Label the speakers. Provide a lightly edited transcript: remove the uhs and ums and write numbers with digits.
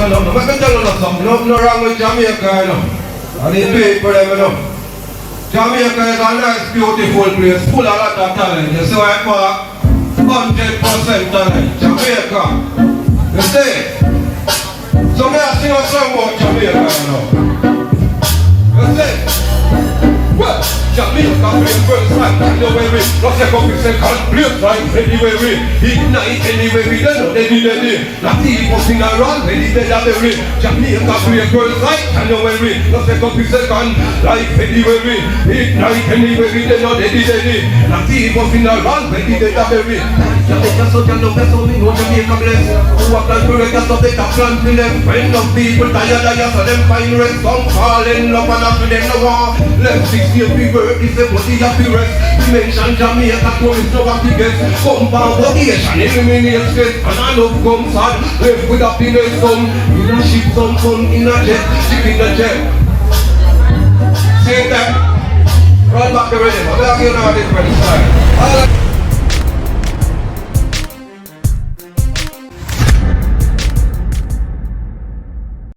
Speaker 1: so no, let me tell you something. Nothing wrong with Jamaica, you know. And they pay for them, you know. Jamaica is a nice, beautiful place, full of a lot of talent. You see why for 100% talent, Jamaica. You see? So may I sing a song about Jamaica, you know. You see? Well, Jamaica play first time, anyway we not take up the second place like anyway we ignite anyway we don't know they not even sing around ready we Jamaica play first time, anyway we not take up the second like anyway we ignite anyway we don't know they not even sing around ready we Jamaica so can love so we know Jamaica bless who have done to record so they can plan to them friend of people tired so them find rest some fall in love and after them no war left 6 years we work is a body of the rest we mention Jamaica tourist no happy guest compound vacation eliminate stress and I love comes hard left with happiness some in a ship some fun in a jet ship in a jet say that run back the rhythm I'm going to give you a different style